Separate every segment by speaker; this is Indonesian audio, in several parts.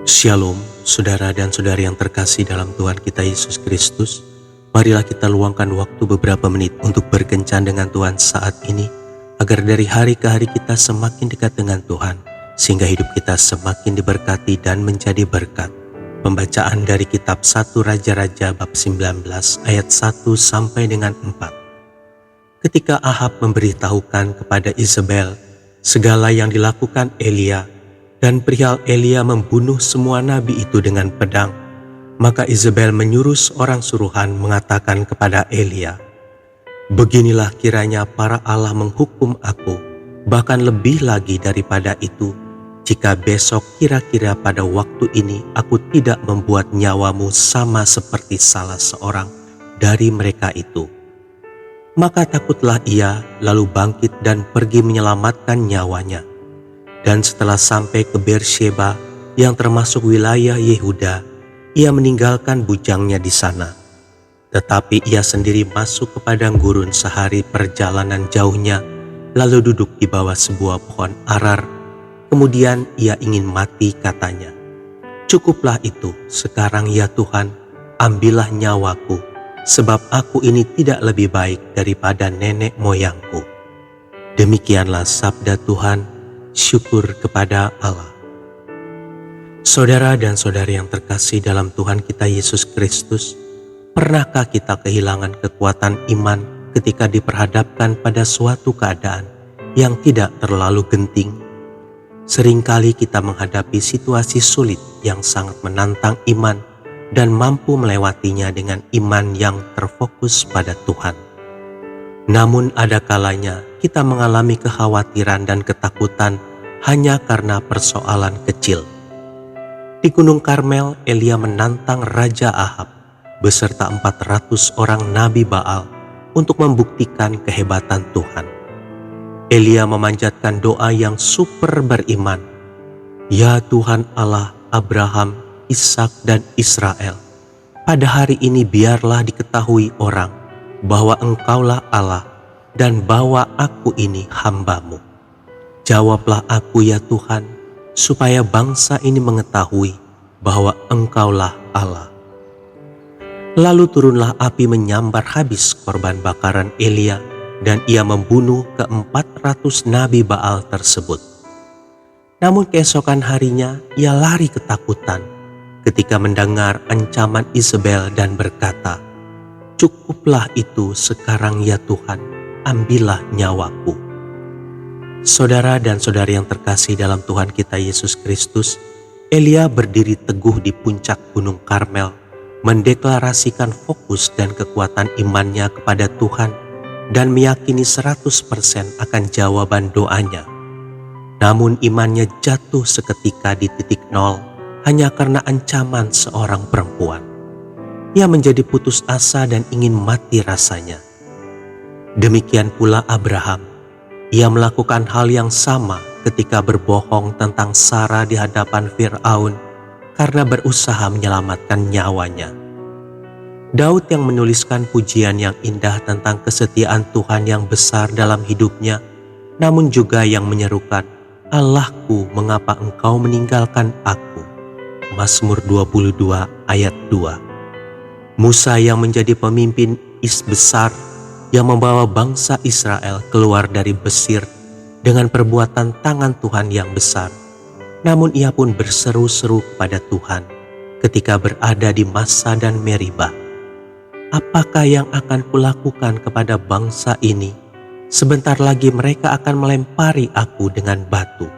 Speaker 1: Shalom, saudara dan saudari yang terkasih dalam Tuhan kita Yesus Kristus. Marilah kita luangkan waktu beberapa menit untuk berkencan dengan Tuhan saat ini, agar dari hari ke hari kita semakin dekat dengan Tuhan, sehingga hidup kita semakin diberkati dan menjadi berkat. Pembacaan dari kitab 1 Raja-Raja bab 19 ayat 1 sampai dengan 4. Ketika Ahab memberitahukan kepada Isabel segala yang dilakukan Elia, dan perihal Elia membunuh semua nabi itu dengan pedang, maka Isabel menyuruh seorang suruhan mengatakan kepada Elia, "Beginilah kiranya para Allah menghukum aku, bahkan lebih lagi daripada itu, jika besok kira-kira pada waktu ini aku tidak membuat nyawamu sama seperti salah seorang dari mereka itu." Maka takutlah ia, lalu bangkit dan pergi menyelamatkan nyawanya. Dan setelah sampai ke Beersheba yang termasuk wilayah Yehuda, ia meninggalkan bujangnya di sana. Tetapi ia sendiri masuk ke padang gurun sehari perjalanan jauhnya, lalu duduk di bawah sebuah pohon arar. Kemudian ia ingin mati, katanya, "Cukuplah itu, sekarang ya Tuhan, ambillah nyawaku, sebab aku ini tidak lebih baik daripada nenek moyangku." Demikianlah sabda Tuhan. Syukur kepada Allah. Saudara dan saudari yang terkasih dalam Tuhan kita Yesus Kristus, pernahkah kita kehilangan kekuatan iman ketika diperhadapkan pada suatu keadaan yang tidak terlalu genting? Seringkali kita menghadapi situasi sulit yang sangat menantang iman dan mampu melewatinya dengan iman yang terfokus pada Tuhan. Namun ada kalanya kita mengalami kekhawatiran dan ketakutan hanya karena persoalan kecil. Di Gunung Karmel, Elia menantang Raja Ahab beserta 400 orang Nabi Baal untuk membuktikan kehebatan Tuhan. Elia memanjatkan doa yang super beriman, "Ya Tuhan Allah Abraham, Ishak dan Israel, pada hari ini biarlah diketahui orang bahwa Engkaulah Allah dan bahwa aku ini hamba-Mu. Jawablah aku ya Tuhan, supaya bangsa ini mengetahui bahwa Engkaulah Allah." Lalu turunlah api menyambar habis korban bakaran Elia, dan ia membunuh ke-400 Nabi Baal tersebut. Namun keesokan harinya ia lari ketakutan ketika mendengar ancaman Isabel dan berkata, "Cukuplah itu, sekarang ya Tuhan, ambillah nyawaku." Saudara dan saudari yang terkasih dalam Tuhan kita Yesus Kristus, Elia berdiri teguh di puncak Gunung Karmel, mendeklarasikan fokus dan kekuatan imannya kepada Tuhan, dan meyakini 100% akan jawaban doanya. Namun imannya jatuh seketika di titik nol hanya karena ancaman seorang perempuan. Ia menjadi putus asa dan ingin mati rasanya. Demikian pula Abraham. Ia melakukan hal yang sama ketika berbohong tentang Sarah di hadapan Firaun karena berusaha menyelamatkan nyawanya. Daud yang menuliskan pujian yang indah tentang kesetiaan Tuhan yang besar dalam hidupnya, namun juga yang menyerukan, "Allahku, mengapa Engkau meninggalkan aku?" Mazmur 22 ayat 2. Musa yang menjadi pemimpin besar yang membawa bangsa Israel keluar dari Mesir dengan perbuatan tangan Tuhan yang besar. Namun ia pun berseru-seru kepada Tuhan ketika berada di Massa dan Meribah, "Apakah yang akan kulakukan kepada bangsa ini? Sebentar lagi mereka akan melempari aku dengan batu."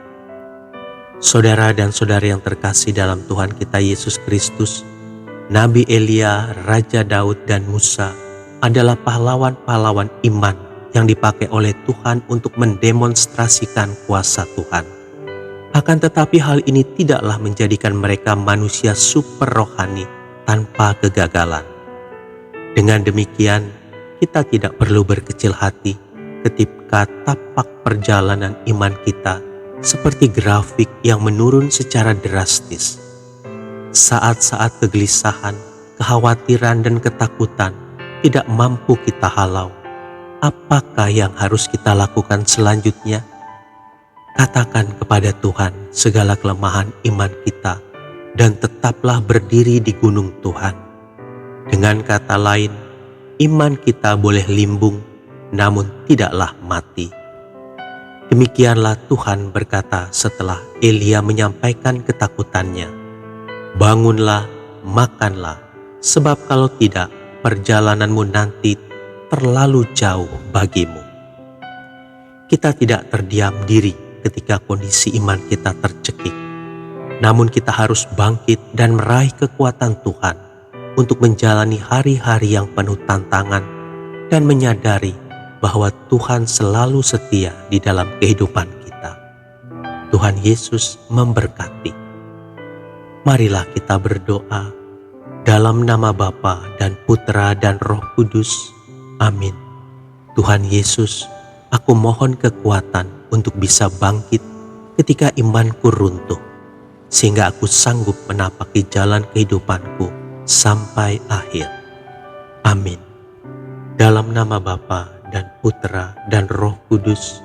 Speaker 1: Saudara dan saudari yang terkasih dalam Tuhan kita Yesus Kristus, Nabi Elia, Raja Daud dan Musa adalah pahlawan-pahlawan iman yang dipakai oleh Tuhan untuk mendemonstrasikan kuasa Tuhan. Akan tetapi hal ini tidaklah menjadikan mereka manusia super rohani tanpa kegagalan. Dengan demikian, kita tidak perlu berkecil hati ketika tapak perjalanan iman kita seperti grafik yang menurun secara drastis. Saat-saat kegelisahan, kekhawatiran dan ketakutan tidak mampu kita halau. Apakah yang harus kita lakukan selanjutnya? Katakan kepada Tuhan segala kelemahan iman kita dan tetaplah berdiri di gunung Tuhan. Dengan kata lain, iman kita boleh limbung, namun tidaklah mati. Demikianlah Tuhan berkata setelah Elia menyampaikan ketakutannya, "Bangunlah, makanlah, sebab kalau tidak, perjalananmu nanti terlalu jauh bagimu." Kita tidak terdiam diri ketika kondisi iman kita tercekik. Namun kita harus bangkit dan meraih kekuatan Tuhan untuk menjalani hari-hari yang penuh tantangan dan menyadari bahwa Tuhan selalu setia di dalam kehidupan kita. Tuhan Yesus memberkati. Marilah kita berdoa dalam nama Bapa dan Putra dan Roh Kudus. Amin. Tuhan Yesus, aku mohon kekuatan untuk bisa bangkit ketika imanku runtuh, sehingga aku sanggup menapaki jalan kehidupanku sampai akhir. Amin. Dalam nama Bapa dan Putra dan Roh Kudus.